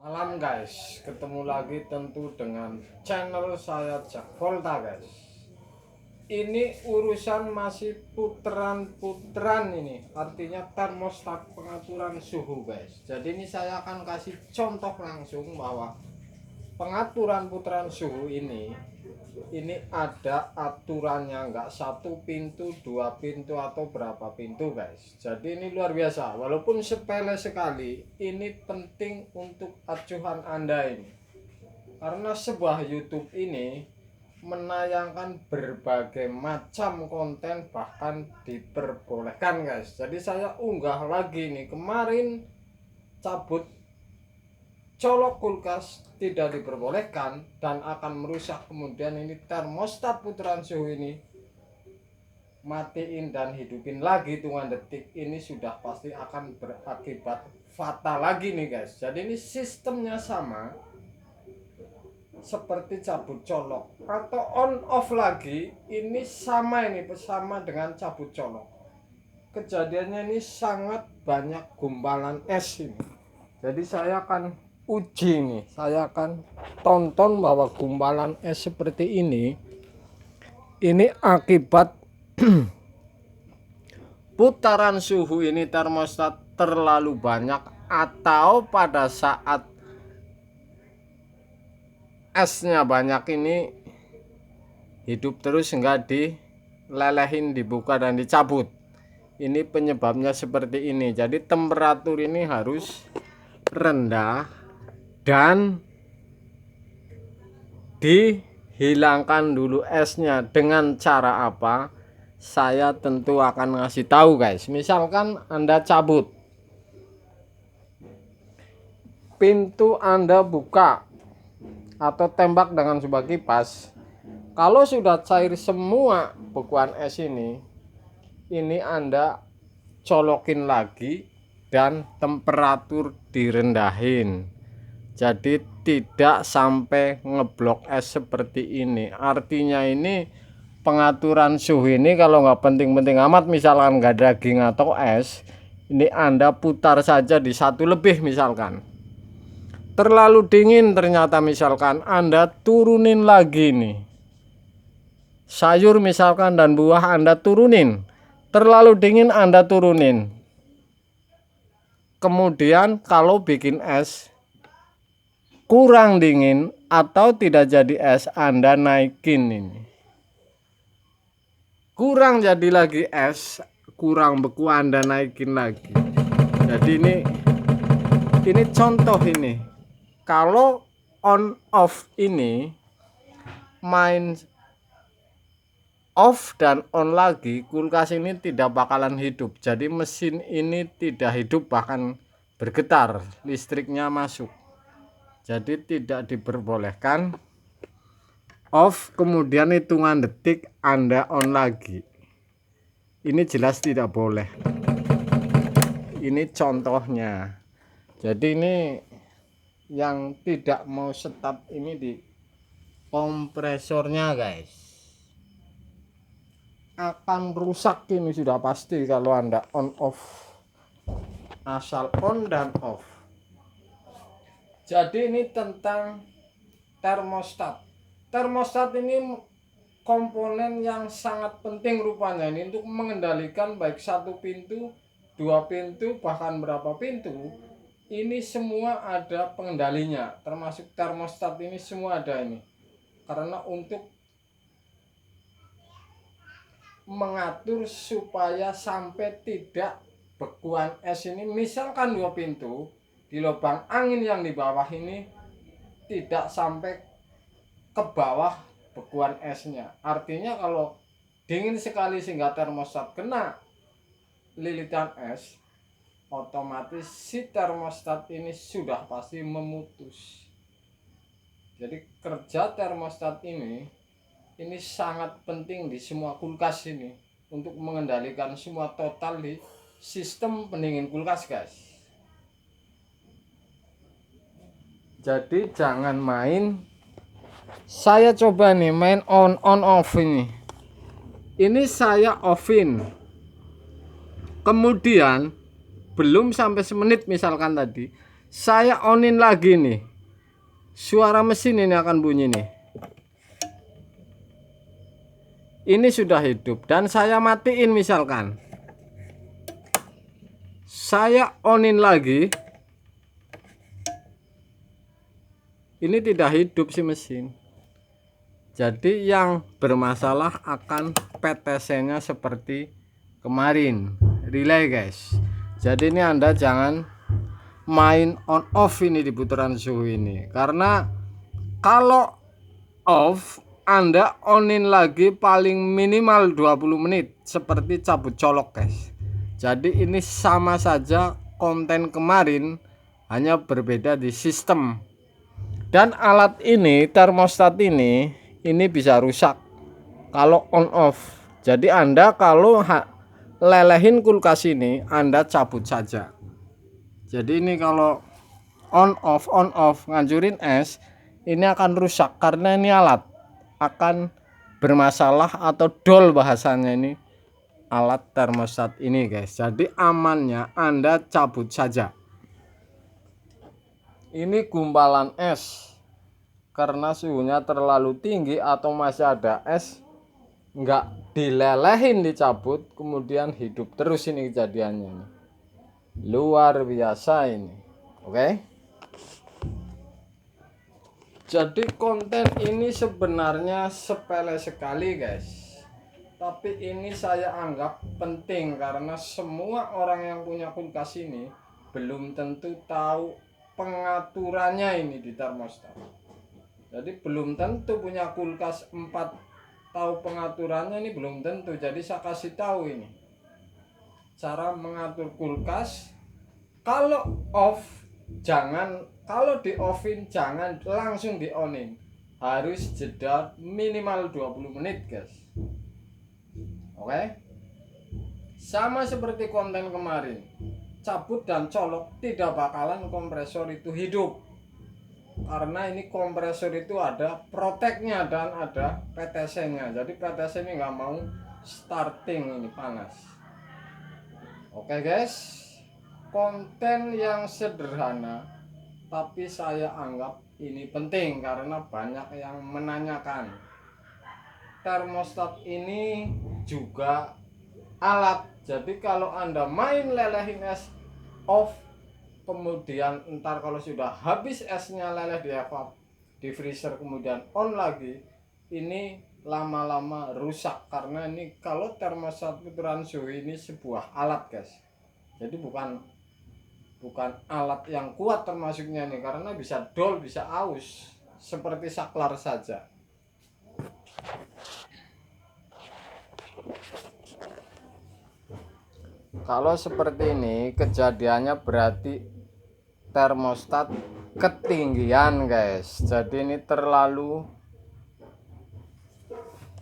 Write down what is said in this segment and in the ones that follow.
Malam guys, ketemu lagi tentu dengan channel saya Jack Volta guys. Ini urusan masih putaran ini, artinya termostat pengaturan suhu guys. Jadi ini saya akan kasih contoh langsung bahwa pengaturan putaran suhu ini ada aturannya, nggak satu pintu, dua pintu atau berapa pintu guys. Jadi ini luar biasa, walaupun sepele sekali, ini penting untuk acuan Anda ini, karena sebuah YouTube ini menayangkan berbagai macam konten, bahkan diperbolehkan guys. Jadi saya unggah lagi nih, kemarin cabut colok kulkas tidak diperbolehkan dan akan merusak, kemudian ini termostat putaran suhu ini matiin dan hidupin lagi hitungan detik, ini sudah pasti akan berakibat fatal lagi nih guys. Jadi ini sistemnya sama seperti cabut colok atau on off lagi, ini sama, ini sama dengan cabut colok. Kejadiannya ini sangat banyak gumpalan es ini. Jadi saya akan uji nih, saya akan tonton bahwa gumpalan es seperti ini akibat putaran suhu ini termostat terlalu banyak, atau pada saat esnya banyak ini hidup terus, enggak dilelehin, dibuka dan dicabut. Ini penyebabnya seperti ini. Jadi temperatur ini harus rendah dan dihilangkan dulu esnya. Dengan cara apa? Saya tentu akan ngasih tahu guys. Misalkan Anda cabut, pintu Anda buka atau tembak dengan sebuah kipas. Kalau sudah cair semua bekuan es ini Anda colokin lagi dan temperatur direndahin. Jadi tidak sampai ngeblok es seperti ini. Artinya ini pengaturan suhu ini kalau nggak penting-penting amat, misalkan nggak daging atau es, ini Anda putar saja di 1 lebih misalkan. Terlalu dingin ternyata, misalkan Anda turunin lagi nih. Sayur misalkan dan buah Anda turunin. Terlalu dingin Anda turunin. Kemudian kalau bikin es kurang dingin atau tidak jadi es, Anda naikin ini. Kurang jadi lagi es, kurang beku, Anda naikin lagi. Jadi ini contoh ini. Kalau on off ini main off dan on lagi, kulkas ini tidak bakalan hidup. Jadi mesin ini tidak hidup, bahkan bergetar, listriknya masuk. Jadi tidak diperbolehkan off kemudian hitungan detik Anda on lagi. Ini jelas tidak boleh. Ini contohnya. Jadi ini yang tidak mau start ini di kompresornya guys, akan rusak ini sudah pasti kalau Anda on off. Asal on dan off. Jadi ini tentang termostat. Termostat ini komponen yang sangat penting rupanya ini untuk mengendalikan baik 1 pintu, 2 pintu, bahkan berapa pintu. Ini semua ada pengendalinya, termasuk termostat ini semua ada ini. Karena untuk mengatur supaya sampai tidak bekuan es ini, misalkan 2 pintu di lubang angin yang di bawah ini tidak sampai ke bawah bekuan esnya. Artinya kalau dingin sekali sehingga termostat kena lilitan es, otomatis si termostat ini sudah pasti memutus. Jadi kerja termostat ini sangat penting di semua kulkas ini untuk mengendalikan semua total di sistem pendingin kulkas guys. Jadi jangan main, saya coba nih main on off ini. Ini saya offin. Kemudian belum sampai semenit misalkan tadi, Saya onin lagi nih, suara mesin ini akan bunyi nih. Ini sudah hidup dan saya matiin, misalkan saya onin lagi, ini tidak hidup si mesin. Jadi yang bermasalah akan PTC-nya seperti kemarin relay guys. Jadi ini Anda jangan main on off ini di putaran suhu ini, karena kalau off Anda onin lagi paling minimal 20 menit seperti cabut colok guys. Jadi ini sama saja konten kemarin, hanya berbeda di sistem. Dan alat ini, termostat ini bisa rusak kalau on off. Jadi Anda kalau lelehin kulkas ini, Anda cabut saja. Jadi ini kalau on off ngancurin es, ini akan rusak karena ini alat akan bermasalah atau dol bahasanya ini alat termostat ini guys. Jadi amannya Anda cabut saja. Ini gumpalan es, karena suhunya terlalu tinggi atau masih ada es, nggak dilelehin dicabut kemudian hidup terus ini kejadiannya ini. Luar biasa ini. Oke. Jadi konten ini sebenarnya sepele sekali guys, tapi ini saya anggap penting karena semua orang yang punya kulkas ini belum tentu tahu pengaturannya ini di termostat. Jadi belum tentu punya kulkas 4 tahu pengaturannya, ini belum tentu. Jadi saya kasih tahu ini cara mengatur kulkas. Kalau off jangan, kalau di offin jangan langsung di onin, harus jeda minimal 20 menit guys. Oke. Sama seperti konten kemarin, cabut dan colok tidak bakalan kompresor itu hidup, karena ini kompresor itu ada proteknya dan ada PTC nya. Jadi PTC ini nggak mau starting, ini panas. Oke guys, konten yang sederhana tapi saya anggap ini penting karena banyak yang menanyakan. Termostat ini juga alat, jadi kalau Anda main lelehin es off, kemudian ntar kalau sudah habis esnya leleh di freezer kemudian on lagi, ini lama-lama rusak. Karena ini kalau termostat putaran suhu ini sebuah alat guys, jadi bukan alat yang kuat termasuknya nih, karena bisa dol, bisa aus seperti saklar saja. Kalau seperti ini kejadiannya berarti termostat ketinggian guys. Jadi ini terlalu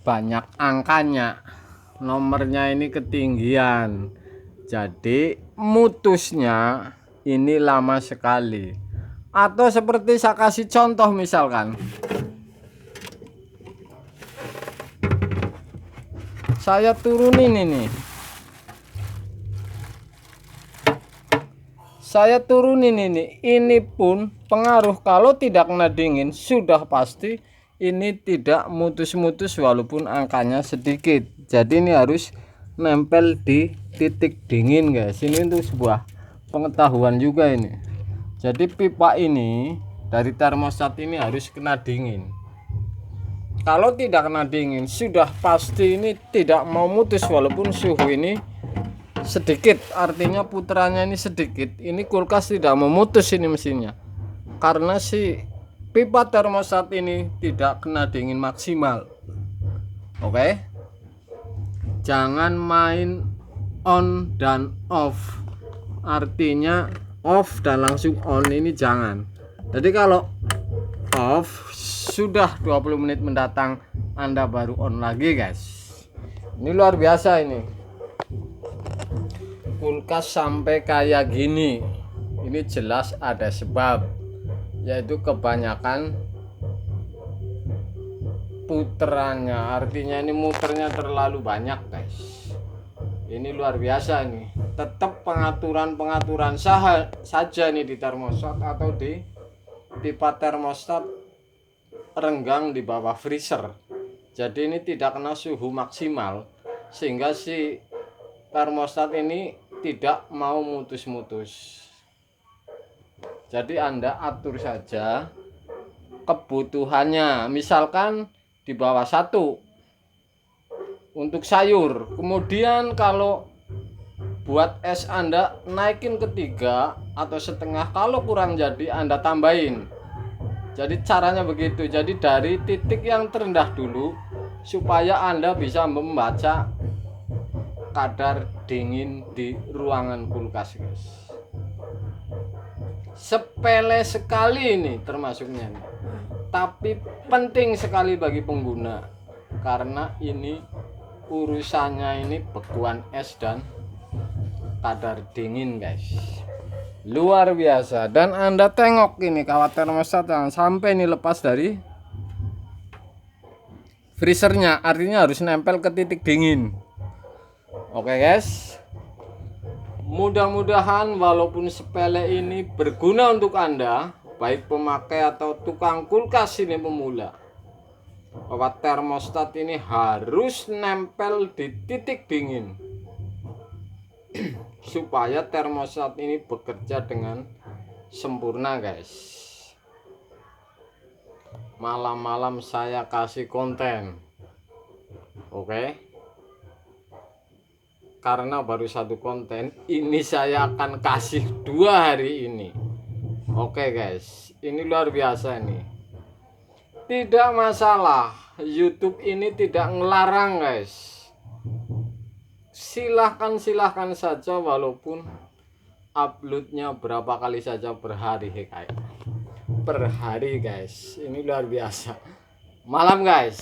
banyak angkanya, nomornya ini ketinggian, jadi mutusnya ini lama sekali. Atau seperti saya kasih contoh, misalkan saya turunin ini, ini pun pengaruh. Kalau tidak kena dingin sudah pasti ini tidak mutus-mutus walaupun angkanya sedikit. Jadi ini harus nempel di titik dingin guys. Ini untuk sebuah pengetahuan juga ini. Jadi pipa ini dari termostat ini harus kena dingin. Kalau tidak kena dingin sudah pasti ini tidak mau mutus walaupun suhu ini sedikit, artinya putarannya ini sedikit. Ini kulkas tidak memutus ini mesinnya karena si pipa termostat ini tidak kena dingin maksimal. Oke, jangan main on dan off, artinya off dan langsung on, ini jangan. Jadi kalau off sudah 20 menit mendatang Anda baru on lagi guys. Ini luar biasa ini kulkas sampai kayak gini. Ini jelas ada sebab, yaitu kebanyakan puterannya, artinya ini muternya terlalu banyak guys. Ini luar biasa nih. tetap pengaturan saja nih di termostat atau di pipa termostat renggang di bawah freezer. Jadi ini tidak kena suhu maksimal sehingga si termostat ini tidak mau mutus-mutus. Jadi Anda atur saja kebutuhannya, misalkan di bawah 1 untuk sayur, kemudian kalau buat es Anda naikin ke 3 atau setengah, kalau kurang jadi Anda tambahin. Jadi caranya begitu, jadi dari titik yang terendah dulu supaya Anda bisa membaca kadar dingin di ruangan kulkas, guys. Sepele sekali ini termasuknya nih. Tapi penting sekali bagi pengguna karena ini urusannya ini bekuan es dan kadar dingin, guys. Luar biasa. Dan Anda tengok ini kawat termostat jangan sampai ini lepas dari freezernya, artinya harus nempel ke titik dingin. Oke, guys. Mudah-mudahan walaupun sepele ini berguna untuk Anda, baik pemakai atau tukang kulkas ini pemula, bahwa termostat ini harus nempel di titik dingin supaya termostat ini bekerja dengan sempurna, guys. Malam-malam saya kasih konten, oke? Karena baru 1 konten ini saya akan kasih 2 hari ini. Oke, guys, ini luar biasa nih. Tidak masalah, YouTube ini tidak ngelarang, guys. Silahkan saja walaupun uploadnya berapa kali saja per hari, guys. Per hari, guys. Ini luar biasa. Malam, guys.